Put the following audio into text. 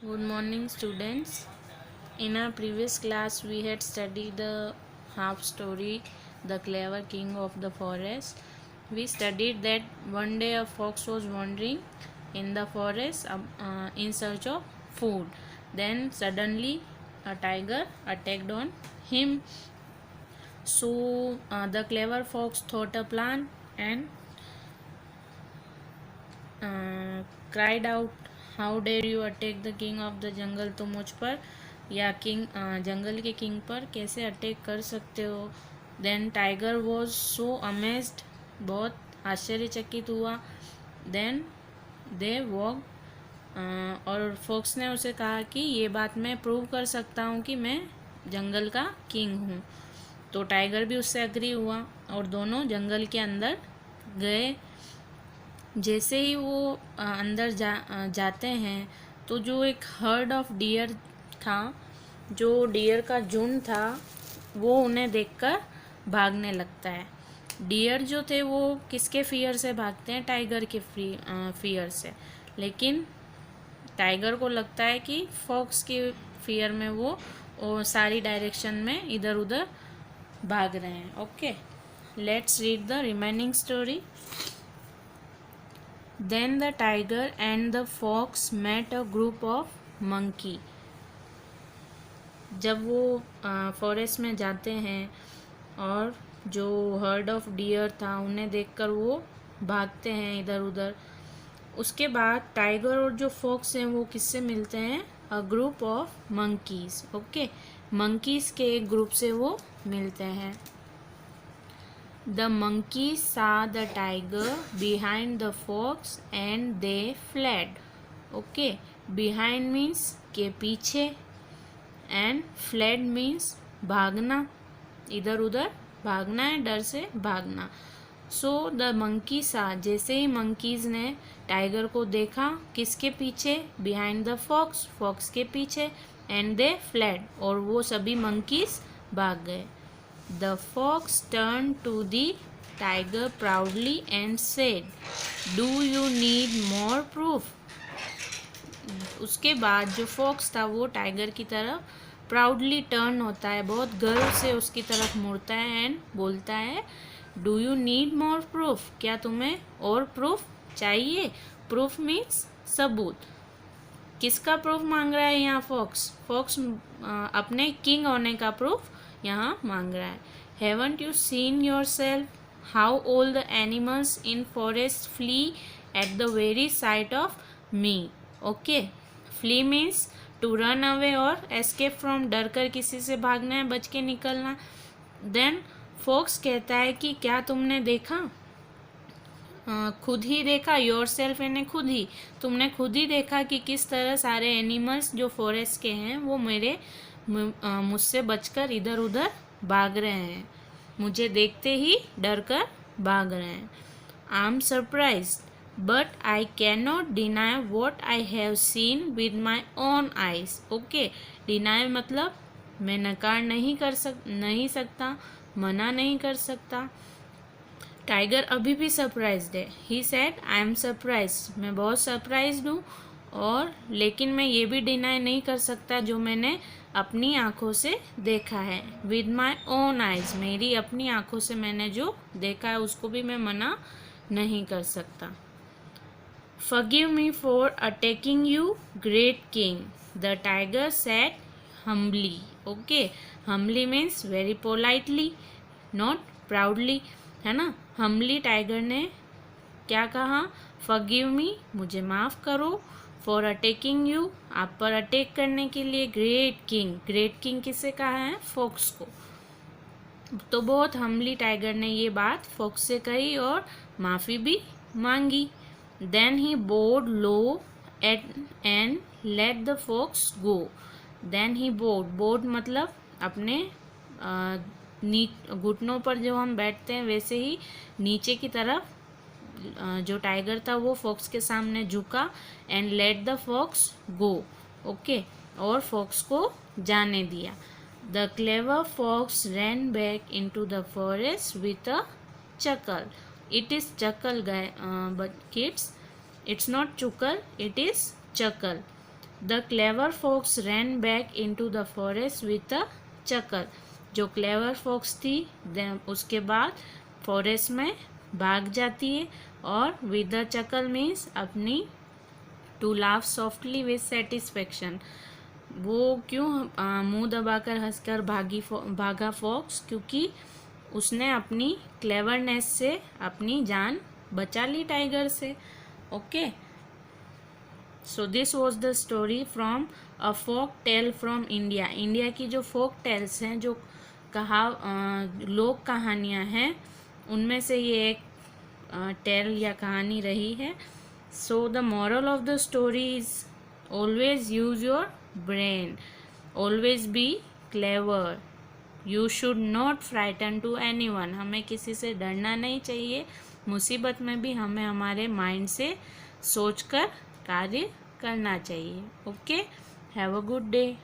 Good morning, students. In our previous class, we had studied the half story, The Clever King of the Forest. We studied that one day a fox was wandering in the forest in search of food. Then, suddenly, a tiger attacked on him. So, the clever fox thought a plan and cried out, how dare you attack the king of the jungle, तो मुझ पर या king जंगल के king पर कैसे attack कर सकते हो। Then tiger was so amazed, बहुत आश्चर्यचकित हुआ। देन दे वॉक और फॉक्स ने उसे कहा कि ये बात मैं प्रूव कर सकता हूँ कि मैं जंगल का किंग हूँ। तो टाइगर भी उससे एग्री हुआ और दोनों जंगल के अंदर गए। जैसे ही वो अंदर जाते हैं तो जो एक हर्ड ऑफ डियर था, जो डियर का झुंड था, वो उन्हें देखकर भागने लगता है। डियर जो थे वो किसके फियर से भागते हैं? टाइगर के फियर से। लेकिन टाइगर को लगता है कि फॉक्स के फियर में वो सारी डायरेक्शन में इधर उधर भाग रहे हैं। Okay, let's read the remaining story. Then the tiger and the fox met a group of monkey. जब वो फॉरेस्ट में जाते हैं और जो हर्ड ऑफ डियर था उन्हें देखकर वो भागते हैं इधर उधर। उसके बाद टाइगर और जो फॉक्स हैं वो किससे मिलते हैं? A group of monkeys. Okay, monkeys के एक ग्रुप से वो मिलते हैं। The monkeys saw the tiger behind the fox and they fled. Okay, behind means के पीछे and fled means भागना, इधर उधर भागना है, डर से भागना। सो द मंकी सा, जैसे ही मंकीज ने टाइगर को देखा, किसके पीछे? बिहाइंड द फॉक्स, फॉक्स के पीछे। एंड दे फ्लैड, और वो सभी मंकीज भाग गए। The fox turned to the tiger proudly and said, "Do you need more proof?" उसके बाद जो फॉक्स था वो टाइगर की तरफ प्राउडली टर्न होता है, बहुत गर्व से उसकी तरफ मुड़ता है एंड बोलता है, do you need more proof? क्या तुम्हें और प्रूफ चाहिए? प्रूफ मीन्स सबूत। किसका प्रूफ मांग रहा है यहाँ फॉक्स? फॉक्स अपने किंग होने का प्रूफ यहाँ मांग रहा है। Haven't you seen yourself how all the animals in forest flee at the very sight of me. Okay, flee means to run away और एस्केप फ्रॉम, डर कर किसी से भागना है, बच के निकलना। देन फॉक्स कहता है कि क्या तुमने देखा? खुद ही देखा, योर सेल्फ यानी खुद ही, तुमने खुद ही देखा कि किस तरह सारे एनिमल्स जो फॉरेस्ट के हैं वो मेरे मुझसे बचकर इधर उधर भाग रहे हैं, मुझे देखते ही डर कर भाग रहे हैं। I am surprised but I can not deny what I have seen with my own eyes. Okay, deny मतलब मैं नकार नहीं सकता, मना नहीं कर सकता। टाइगर अभी भी सरप्राइज्ड है। He said I am surprised, मैं बहुत सरप्राइज्ड हूँ, और लेकिन मैं ये भी डिनाई नहीं कर सकता जो मैंने अपनी आँखों से देखा है। विद माई ओन आइज, मेरी अपनी आँखों से मैंने जो देखा है उसको भी मैं मना नहीं कर सकता। Forgive me for attacking you, great king, the tiger said humbly. Okay, humbly means very politely, not proudly, है ना। humbly टाइगर ने क्या कहा? Forgive me, मुझे माफ़ करो, for attacking you, आप पर अटैक करने के लिए, great king, great king किसे कहा है? फॉक्स को। तो बहुत हम्बली टाइगर ने ये बात फॉक्स से कही और माफ़ी भी मांगी। Then he bowed low at and let the fox go. Then he bowed मतलब अपने घुटनों पर जो हम बैठते हैं वैसे ही नीचे की तरफ जो टाइगर था वो फॉक्स के सामने झुका, and let the fox go. Okay, और फॉक्स को जाने दिया। The clever fox ran back into the forest with a chuckle. It is chuckle, but kids, it's not chuckle, it is chuckle. The clever fox ran back into the forest with a chuckle. जो clever fox थी उसके बाद forest में भाग जाती है और with a chuckle means अपनी to laugh softly with satisfaction. वो क्यों मुंह दबाकर हंसकर भागा फॉक्स? क्योंकि उसने अपनी क्लेवरनेस से अपनी जान बचा ली टाइगर से। Okay, so this was the story from a folk tale from India. India की जो फोक टेल्स हैं, जो लोक कहानियाँ हैं, उनमें से ये एक टेल या कहानी रही है। So the moral of the story is always use your brain, always be clever, you should not frighten to anyone. हमें किसी से डरना नहीं चाहिए। मुसीबत में भी हमें हमारे माइंड से सोचकर कार्य करना चाहिए। Okay, have a good day.